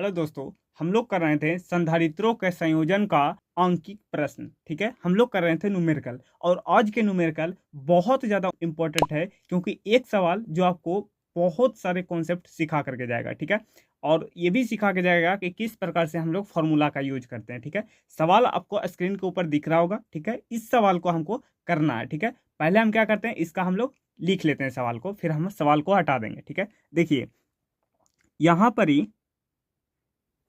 Hello दोस्तों, हम लोग कर रहे थे संधारित्रों के संयोजन का अंकित प्रश्न। ठीक है, हम लोग कर रहे थे न्यूमेरिकल। और आज के न्यूमेरिकल बहुत ज़्यादा इंपॉर्टेंट है क्योंकि एक सवाल जो आपको बहुत सारे कॉन्सेप्ट सिखा करके जाएगा। ठीक है, और ये भी सिखा के जाएगा कि किस प्रकार से हम लोग फॉर्मूला का यूज करते हैं। ठीक है, सवाल आपको स्क्रीन के ऊपर दिख रहा होगा। ठीक है, इस सवाल को हमको करना है। ठीक है, पहले हम क्या करते हैं, इसका हम लोग लिख लेते हैं सवाल को, फिर हम सवाल को हटा देंगे। ठीक है, देखिए यहाँ पर ही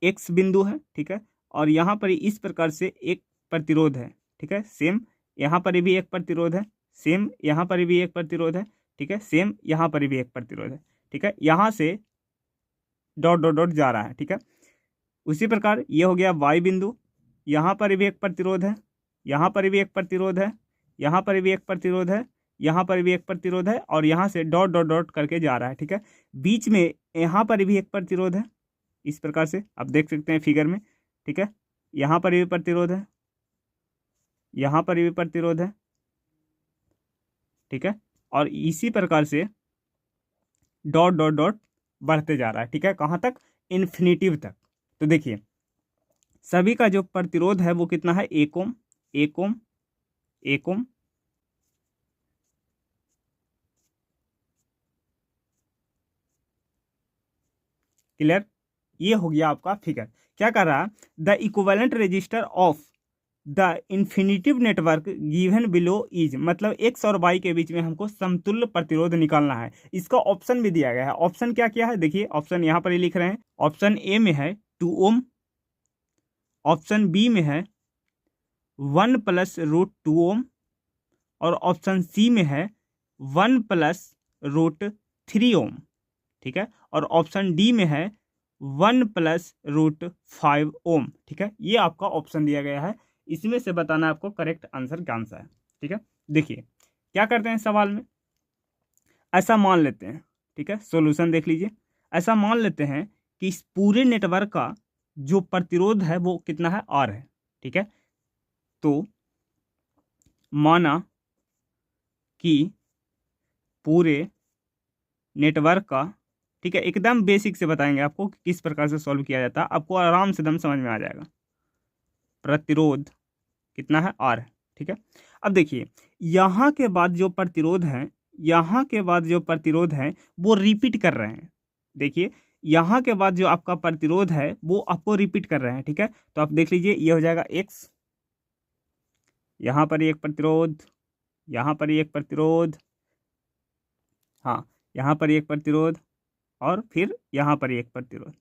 एक्स बिंदु है। ठीक है, और यहाँ पर इस प्रकार से एक प्रतिरोध है। ठीक है, सेम यहाँ पर भी एक प्रतिरोध है, सेम यहाँ पर भी एक प्रतिरोध है। ठीक है, सेम यहाँ पर भी एक प्रतिरोध है। ठीक है, यहाँ से डॉट डॉट डॉट जा रहा है। ठीक है, उसी प्रकार ये हो गया वाई बिंदु, यहाँ पर भी एक प्रतिरोध है, यहाँ पर भी एक प्रतिरोध है, यहाँ पर भी एक प्रतिरोध है, यहाँ पर भी एक प्रतिरोध है, और यहाँ से डॉट डॉट डॉट करके जा रहा है। ठीक है, बीच में यहाँ पर भी एक प्रतिरोध है। इस प्रकार से आप देख सकते हैं फिगर में। ठीक है, यहाँ पर भी प्रतिरोध है, यहाँ पर भी प्रतिरोध है। ठीक है, और इसी प्रकार से डॉट डॉट डॉट बढ़ते जा रहा है। ठीक है, कहाँ तक? इन्फिनिटिव तक। तो देखिए सभी का जो प्रतिरोध है वो कितना है? 1 ओम, 1 ओम, 1 ओम। क्लियर? ये हो गया आपका फिगर। क्या कर रहा है? The equivalent resistor of the infinitive network given below is, मतलब एक्स और वाई के बीच में हमको समतुल्य प्रतिरोध निकालना है। इसका ऑप्शन भी दिया गया है। ऑप्शन क्या क्या है देखिए, ऑप्शन यहाँ पर ही लिख रहे हैं। ऑप्शन ए में है 2 ओम, ऑप्शन बी में है 1 + √2 ओम, और ऑप्शन सी में है 1 + √3 ओम। ठीक है, और ऑप्शन डी में है 1 + √5 ओम। ठीक है, ये आपका ऑप्शन दिया गया है। इसमें से बताना आपको करेक्ट आंसर कौन सा है। ठीक है, देखिए क्या करते हैं सवाल में, ऐसा मान लेते हैं। ठीक है, सॉल्यूशन देख लीजिए। ऐसा मान लेते हैं कि इस पूरे नेटवर्क का जो प्रतिरोध है वो कितना है? आर है। ठीक है, तो माना कि पूरे नेटवर्क का, ठीक है, एकदम बेसिक से बताएंगे आपको कि किस प्रकार से सॉल्व किया जाता है, आपको आराम से दम समझ में आ जाएगा। प्रतिरोध कितना है? आर है। ठीक है, अब देखिए यहाँ के बाद जो प्रतिरोध है, यहाँ के बाद जो प्रतिरोध है वो रिपीट कर रहे हैं। देखिए यहाँ के बाद जो आपका प्रतिरोध है वो आपको रिपीट कर रहे हैं। ठीक है, तो आप देख लीजिए ये हो जाएगा एक्स, यहाँ पर एक प्रतिरोध, यहाँ पर एक प्रतिरोध, हाँ यहाँ पर एक प्रतिरोध, और फिर यहाँ पर एक प्रतिरोध।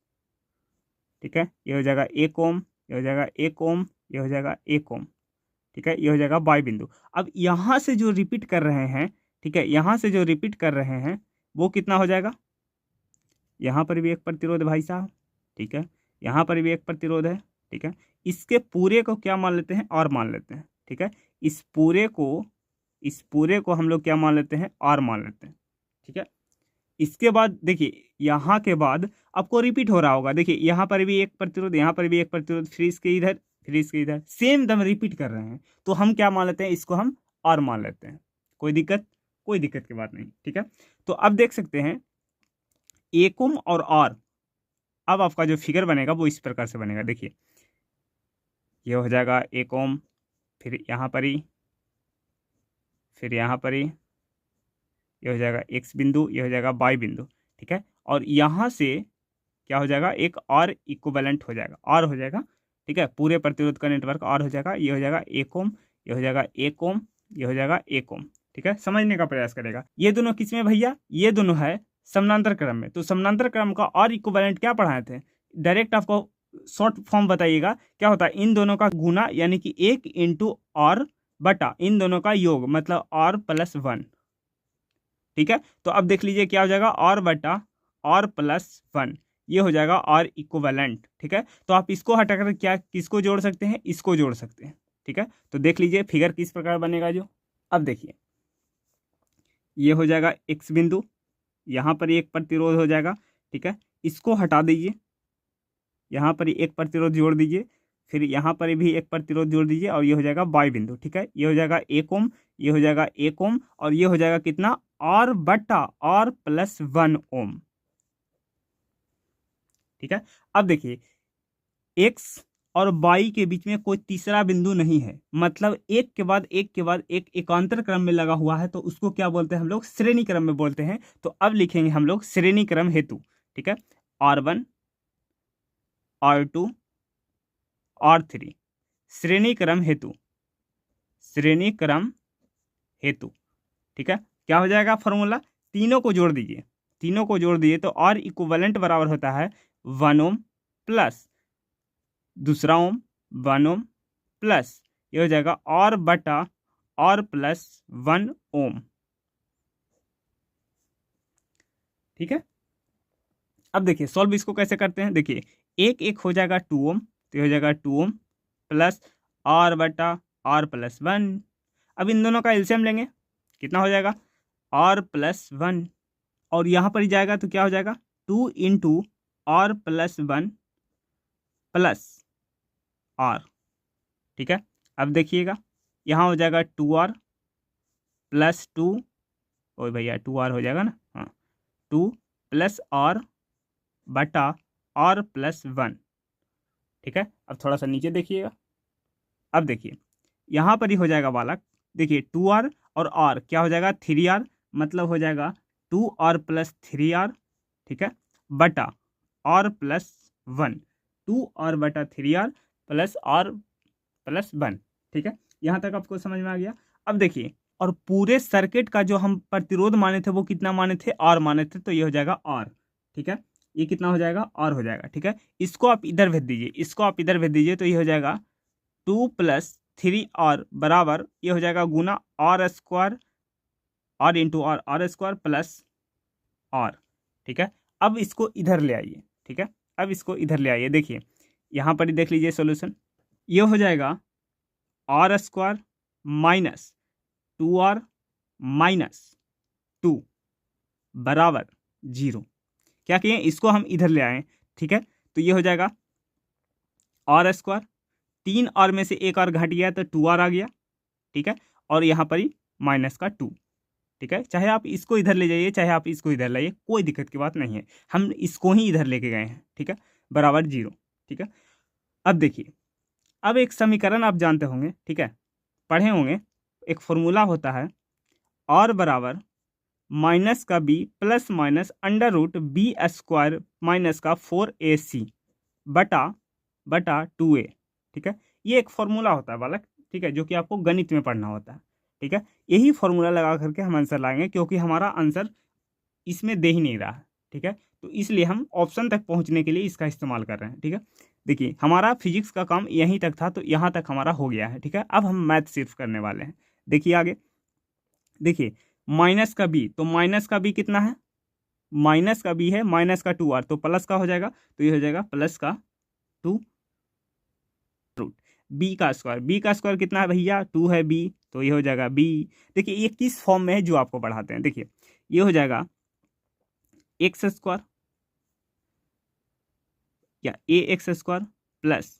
ठीक है, ये हो जाएगा 1 ओम, ये हो जाएगा 1 ओम, ये हो जाएगा 1 ओम। ठीक है, ये हो जाएगा वाई बिंदु। अब यहाँ से जो रिपीट कर रहे हैं, ठीक है, यहाँ से जो रिपीट कर रहे हैं वो कितना हो जाएगा? यहाँ पर भी एक प्रतिरोध भाई साहब। ठीक है, यहाँ पर भी एक प्रतिरोध है। ठीक है, इसके पूरे को क्या मान लेते हैं? आर मान लेते हैं। ठीक है, इस पूरे को हम लोग क्या मान लेते हैं? आर मान लेते हैं। ठीक है, इसके बाद देखिए यहाँ के बाद आपको रिपीट हो रहा होगा। देखिए यहाँ पर भी एक प्रतिरोध, यहाँ पर भी एक प्रतिरोध, फिर इसके इधर, फिर इसके इधर, सेम दम रिपीट कर रहे हैं। तो हम क्या मान लेते हैं? इसको हम आर मान लेते हैं। कोई दिक्कत? कोई दिक्कत की बात नहीं। ठीक है, तो अब देख सकते हैं 1 ओम और आर। अब आपका जो फिगर बनेगा वो इस प्रकार से बनेगा। देखिए ये हो जाएगा 1 ओम, फिर यहाँ पर ही, फिर यहाँ पर ही, ये हो जाएगा एक्स बिंदु, ये हो जाएगा वाई बिंदु। ठीक है, और यहाँ से क्या हो जाएगा? एक और इक्विवेलेंट हो जाएगा, और हो जाएगा। ठीक है, पूरे प्रतिरोध का नेटवर्क और हो जाएगा। ये हो जाएगा 1 ओम, ये हो जाएगा 1 ओम, ये हो जाएगा 1 ओम। ठीक है, समझने का प्रयास करेगा। ये दोनों किस में भैया? ये दोनों है समानांतर क्रम में। तो समानांतर क्रम का और इक्विवेलेंट क्या पढ़ाए थे? डायरेक्ट आपको शॉर्ट फॉर्म बताइएगा क्या होता है। इन दोनों का गुना यानी कि 1 × और बटा इन दोनों का योग, मतलब r+1। ठीक है, तो अब देख लीजिए क्या हो जाएगा? r बटा r+1, ये हो जाएगा आर इक्विवेलेंट। ठीक है, तो आप इसको हटाकर क्या किसको जोड़ सकते हैं? इसको जोड़ सकते हैं। ठीक है, तो देख लीजिए फिगर किस प्रकार बनेगा जो। अब देखिए ये हो जाएगा एक्स बिंदु, यहाँ पर एक प्रतिरोध हो जाएगा। ठीक है, इसको हटा दीजिए, यहाँ पर एक प्रतिरोध जोड़ दीजिए, फिर यहाँ पर भी एक प्रतिरोध जोड़ दीजिए, और ये हो जाएगा वाई बिंदु। ठीक है, ये हो जाएगा 1 ओम, ये हो जाएगा 1 ओम, और ये हो जाएगा कितना? r बटा r+1 ओम। ठीक है। अब देखिए एक्स और वाई के बीच में कोई तीसरा बिंदु नहीं है, मतलब एक के बाद एक के बाद एक एकांतर क्रम में लगा हुआ है, तो उसको क्या बोलते हैं हम लोग, श्रेणी क्रम में बोलते हैं। तो अब लिखेंगे हम लोग श्रेणी क्रम हेतु, ठीक है, R1 R2 R3 श्रेणी क्रम हेतु, श्रेणी क्रम हेतु, ठीक है। क्या हो जाएगा फॉर्मूला, तीनों को जोड़ दीजिए, तीनों को जोड़ दीजिए तो R इक्विवेलेंट बराबर होता है 1 ओम प्लस दूसरा ओम 1 ओम प्लस ये हो जाएगा R बटा R प्लस 1 ओम, ठीक है। अब देखिए सॉल्व इसको कैसे करते हैं, देखिए एक एक हो जाएगा 2 ओम, तो ये हो जाएगा 2 ओम प्लस R बटा R प्लस 1। अब इन दोनों का एलसीएम लेंगे, कितना हो जाएगा R प्लस 1, और यहाँ पर ही जाएगा तो क्या हो जाएगा 2 into R plus 1 plus R, ठीक है। अब देखिएगा यहाँ हो जाएगा 2R प्लस 2, ओ भैया 2R हो जाएगा ना, हाँ 2 प्लस R बटा R प्लस 1, ठीक है। अब थोड़ा सा नीचे देखिएगा, अब देखिए यहाँ पर ही हो जाएगा बालक, देखिए 2R और R क्या हो जाएगा 3R, मतलब हो जाएगा 2R प्लस 3R, ठीक है, बटा R प्लस 1, 2R बटा 3R प्लस R प्लस 1, ठीक है। यहाँ तक आपको समझ में आ गया। अब देखिए और पूरे सर्किट का जो हम प्रतिरोध माने थे वो कितना माने थे, R माने थे, तो ये हो जाएगा R, ठीक है, ये कितना हो जाएगा R हो जाएगा, ठीक है। इसको आप इधर भेज दीजिए, इसको आप इधर भेज दीजिए, तो ये हो जाएगा 2 प्लस 3R बराबर ये हो जाएगा गुना R square, R into R, R square plus R, ठीक है। अब इसको इधर ले आइए, ठीक है, अब इसको इधर ले आइए, देखिए यहाँ पर ही देख लीजिए सॉल्यूशन, ये हो जाएगा R square minus 2R minus 2 बराबर 0। क्या किए, इसको हम इधर ले आए, ठीक है, तो ये हो जाएगा R स्क्वायर, 3R में से एक R घट गया तो 2R आ गया, ठीक है, और यहाँ पर ही माइनस का 2, ठीक है। चाहे आप इसको इधर ले जाइए चाहे आप इसको इधर लाइए, कोई दिक्कत की बात नहीं है, हम इसको ही इधर लेके गए हैं, ठीक है, बराबर 0, ठीक है। अब देखिए अब एक समीकरण आप जानते होंगे, ठीक है, पढ़े होंगे, एक फॉर्मूला होता है R बराबर माइनस का B plus minus under root B square minus का 4AC बटा 2A, ठीक है। ये एक फॉर्मूला होता है बालक, ठीक है, जो कि आपको गणित में पढ़ना होता है, ठीक है। यही फॉर्मूला लगा करके हम आंसर लाएंगे, क्योंकि हमारा आंसर इसमें दे ही नहीं रहा है, ठीक है, तो इसलिए हम ऑप्शन तक पहुंचने के लिए इसका इस्तेमाल कर रहे हैं, ठीक है। देखिए हमारा फिजिक्स का काम यहीं तक था, तो यहाँ तक हमारा हो गया है, ठीक है। अब हम मैथ सिर्फ करने वाले हैं। देखिए आगे, देखिए माइनस का B, तो माइनस का B कितना है, माइनस का B है माइनस का 2R, तो प्लस का हो जाएगा, तो ये हो जाएगा प्लस का 2 रूट B का स्क्वायर कितना है भैया 2 है B, तो ये हो जाएगा B। देखिए ये किस फॉर्म में है जो आपको पढ़ाते हैं, देखिए ये हो जाएगा एक्स स्क्वायर या AX square plus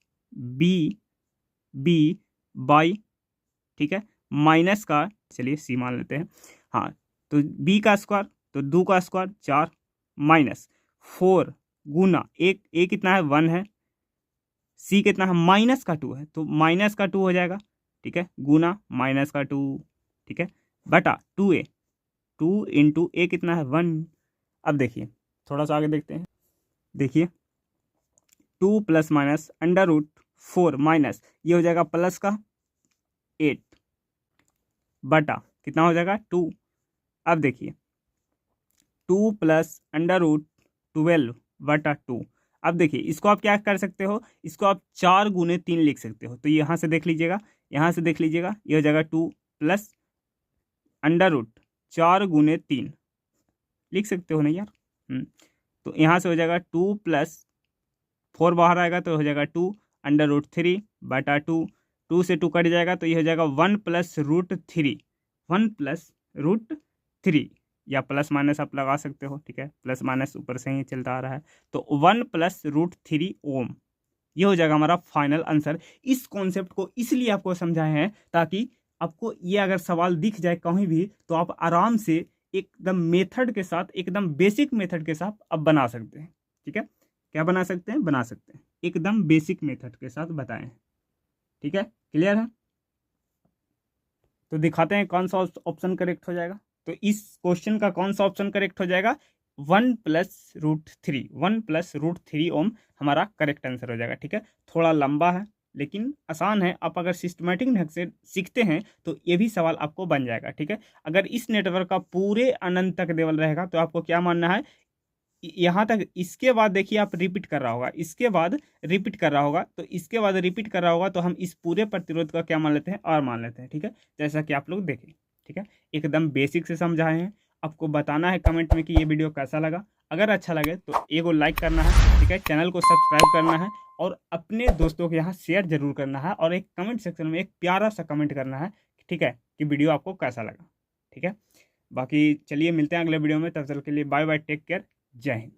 B by, ठीक है, माइनस का, चलिए C मान लेते हैं, हाँ, तो B का स्क्वायर, तो 2 का स्क्वायर 4 माइनस 4 गुना एक, A कितना है 1 है, C कितना है माइनस का 2 है, तो माइनस का 2 हो जाएगा, ठीक है, गुना माइनस का 2, ठीक है, बटा 2A, 2 इंटू A कितना है 1। अब देखिए थोड़ा सा आगे देखते हैं, देखिए 2 plus minus under root 4 minus ये हो जाएगा प्लस का 8 बटा कितना हो जाएगा 2। अब देखिए 2 प्लस अंडर रूट 12 बटा 2। अब देखिए इसको आप क्या कर सकते हो, इसको आप 4 गुने 3 लिख सकते हो, तो यहाँ से देख लीजिएगा, यहाँ से देख लीजिएगा, ये हो जाएगा 2 प्लस अंडर रूट 4 गुने 3 लिख सकते हो ना यार, तो यहाँ से हो जाएगा 2 प्लस 4 बाहर आएगा तो हो जाएगा 2 अंडर रूट 3 बटा 2 से 2 कट जाएगा, तो ये हो जाएगा 1 प्लस रूट 3, 1 प्लस रूट 3, या प्लस माइनस आप लगा सकते हो, ठीक है, प्लस माइनस ऊपर से ही चलता आ रहा है, तो 1 प्लस रूट 3 ओम, ये हो जाएगा हमारा फाइनल आंसर। इस कॉन्सेप्ट को इसलिए आपको समझाए हैं ताकि आपको ये अगर सवाल दिख जाए कहीं भी तो आप आराम से एकदम मेथड के साथ, एकदम बेसिक मेथड के साथ आप बना सकते हैं, ठीक है। क्या बना सकते हैं, बना सकते हैं, एकदम बेसिक मेथड के साथ बताएं। ठीक है, क्लियर है। तो दिखाते हैं कौन सा ऑप्शन करेक्ट हो जाएगा। तो इस क्वेश्चन का कौन सा ऑप्शन करेक्ट हो जाएगा, 1+√3, 1+√3 ओम हमारा करेक्ट आंसर हो जाएगा। ठीक है, थोड़ा लंबा है लेकिन आसान है, आप अगर सिस्टमेटिक ढंग से सीखते हैं तो ये भी सवाल आपको बन जाएगा। ठीक है, अगर इस नेटवर्क का पूरे अनंत तक लेवल रहेगा तो आपको क्या मानना है, यहाँ तक, इसके बाद देखिए आप रिपीट कर रहा होगा, इसके बाद रिपीट कर रहा होगा, तो इसके बाद रिपीट कर रहा होगा तो हम इस पूरे प्रतिरोध का क्या मान लेते हैं, और मान लेते हैं। ठीक है, जैसा कि आप लोग देखें। ठीक है, एकदम बेसिक से समझाए हैं। आपको बताना है कमेंट में कि ये वीडियो कैसा लगा। अगर अच्छा लगे तो एगो लाइक करना है, ठीक है, चैनल को सब्सक्राइब करना है और अपने दोस्तों के यहाँ शेयर जरूर करना है, और एक कमेंट सेक्शन में एक प्यारा सा कमेंट करना है। ठीक है, कि वीडियो आपको कैसा लगा। ठीक है, बाकी चलिए मिलते हैं अगले वीडियो में, तब तक के लिए बाय बाय, टेक केयर, जय हिंद।